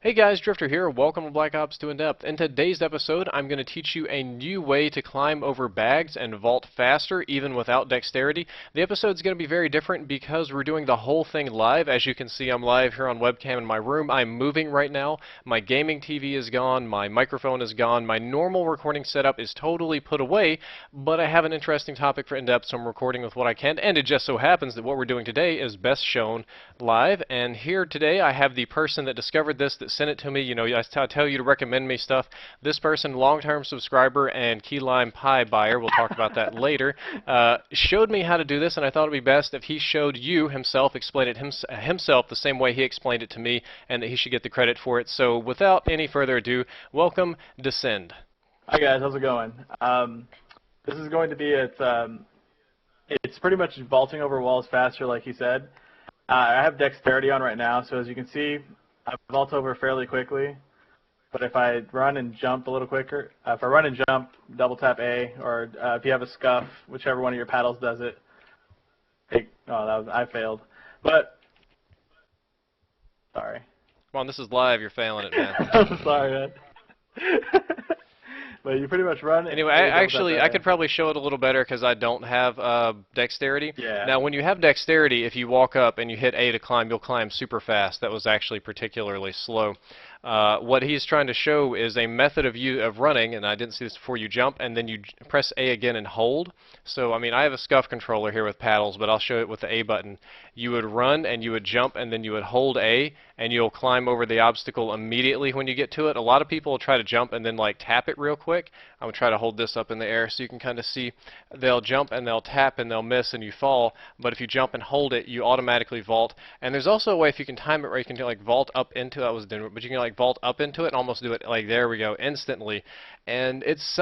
Hey guys, Drifter here. Welcome to Black Ops 2 In Depth. In today's episode, I'm going to teach you a new way to climb over bags and vault faster, even without dexterity. The episode's going to be very different because we're doing the whole thing live. As you can see, I'm live here on webcam in my room. I'm moving right now. My gaming TV is gone. My microphone is gone. My normal recording setup is totally put away, but I have an interesting topic for In Depth, so I'm recording with what I can. And it just so happens that what we're doing today is best shown live. And here today, I have the person that discovered this, that sent it to me. You know, I tell you to recommend me stuff. This person, long-term subscriber and key lime pie buyer, we'll talk about that later, showed me how to do this, and I thought it would be best if he showed you himself, explained it himself the same way he explained it to me, and that he should get the credit for it. So without any further ado, welcome, Descend. Hi guys, how's it going? This is going to be it's pretty much vaulting over walls faster, like he said. I have dexterity on right now, so as you can see, I vault over fairly quickly. But if I run and jump a little quicker, if I run and jump, double tap A, or if you have a scuff, whichever one of your paddles does it. I failed. But sorry. Come on, this is live. You're failing it, man. I'm sorry, man. But you pretty much run. Anyway, I could probably show it a little better because I don't have dexterity. Yeah. Now, when you have dexterity, if you walk up and you hit A to climb, you'll climb super fast. That was actually particularly slow. What he's trying to show is a method of running, and I didn't see this before. You jump, and then you press A again and hold. So, I mean, I have a scuff controller here with paddles, but I'll show it with the A button. You would run, and you would jump, and then you would hold A, and you'll climb over the obstacle immediately when you get to it. A lot of people will try to jump and then, like, tap it real quick. I'm going to try to hold this up in the air so you can kind of see. They'll jump, and they'll tap, and they'll miss, and you fall. But if you jump and hold it, you automatically vault. And there's also a way, if you can time it where you can, like, vault up into it. I was doing it, but you can, like, vault up into it and almost do it like, there we go, instantly. And it's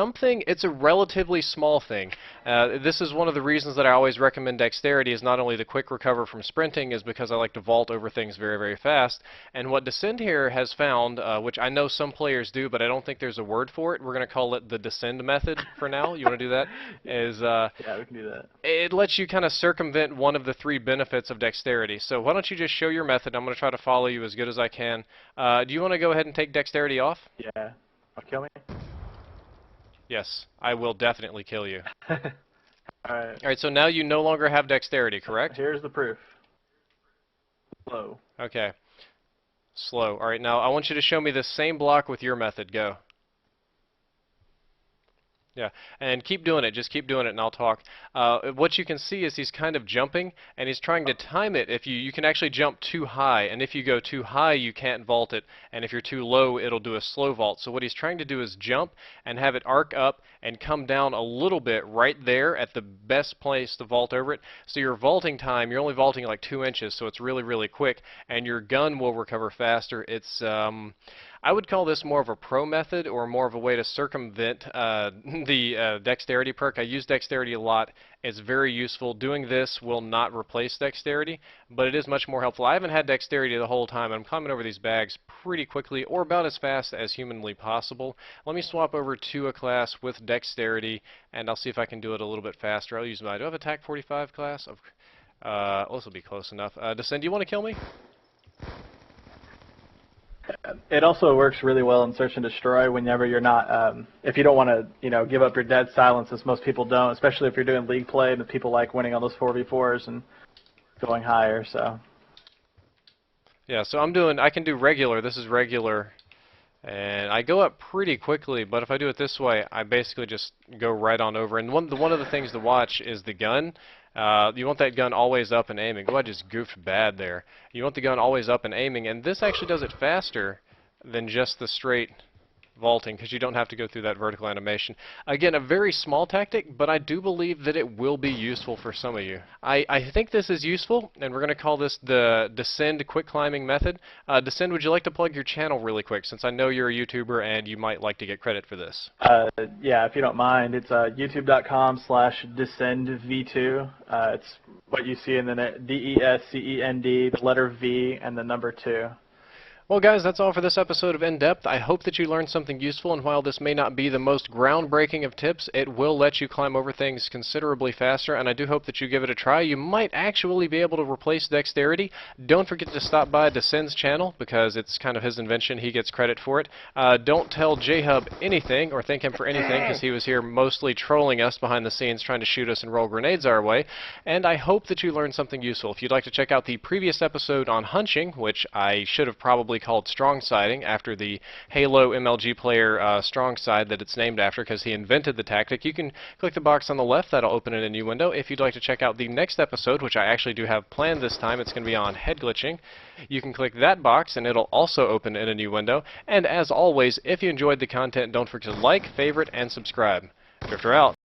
a relatively small thing. This is one of the reasons that I always recommend dexterity, is not only the quick recover from sprinting, is because I like to vault over things very, very fast. And what Descend here has found, which I know some players do, but I don't think there's a word for it. We're going to call it the Descend method for now. You want to do that? Yeah, we can do that. It lets you kind of circumvent one of the three benefits of dexterity. So why don't you just show your method? I'm going to try to follow you as good as I can. Do you want to go ahead and take dexterity off? Yeah. Want to kill me? Yes, I will definitely kill you. Alright, so now you no longer have dexterity, correct? here's the proof. Slow. Okay. Slow. Alright, now I want you to show me the same block with your method. Go. Yeah, and keep doing it. Just keep doing it, and I'll talk. What you can see is he's kind of jumping, and he's trying to time it. If you can actually jump too high, and if you go too high, you can't vault it, and if you're too low, it'll do a slow vault. So what he's trying to do is jump and have it arc up and come down a little bit right there at the best place to vault over it. So your vaulting time, you're only vaulting like 2 inches, so it's really, really quick, and your gun will recover faster. It's I would call this more of a pro method, or more of a way to circumvent the dexterity perk. I use dexterity a lot. It's very useful. Doing this will not replace dexterity, but it is much more helpful. I haven't had dexterity the whole time. I'm climbing over these bags pretty quickly, or about as fast as humanly possible. Let me swap over to a class with dexterity, and I'll see if I can do it a little bit faster. I'll use my, do I have attack 45 class? This will be close enough. Descend, do you want to kill me? It also works really well in search and destroy whenever you're not, if you don't want to, give up your dead silence, as most people don't, especially if you're doing league play and people like winning on those 4v4s and going higher, so. Yeah, so I can do regular. This is regular, and I go up pretty quickly, but if I do it this way, I basically just go right on over. And one of the things to watch is the gun. You want that gun always up and aiming. Oh, I just goofed bad there. You want the gun always up and aiming, and this actually does it faster than just the straight vaulting, because you don't have to go through that vertical animation. Again, a very small tactic, but I do believe that it will be useful for some of you. I think this is useful, and we're going to call this the Descend quick climbing method. Descend, would you like to plug your channel really quick, since I know you're a YouTuber and you might like to get credit for this? Yeah, if you don't mind. It's youtube.com/descendv2. It's what you see in the DESCEND, the letter V, and the number 2. Well, guys, that's all for this episode of In Depth. I hope that you learned something useful, and while this may not be the most groundbreaking of tips, it will let you climb over things considerably faster, and I do hope that you give it a try. You might actually be able to replace Dexterity. Don't forget to stop by Descend's channel, because it's kind of his invention. He gets credit for it. Don't tell J-Hub anything, or thank him for anything, because he was here mostly trolling us behind the scenes, trying to shoot us and roll grenades our way. And I hope that you learned something useful. If you'd like to check out the previous episode on hunching, which I should have probably called strong siding after the Halo MLG player strong side that it's named after because he invented the tactic, you can click the box on the left. That'll open in a new window. If you'd like to check out the next episode, which I actually do have planned this time, it's going to be on head glitching, you can click that box and it'll also open in a new window. And as always, if you enjoyed the content, don't forget to like, favorite, and subscribe. Drifter out.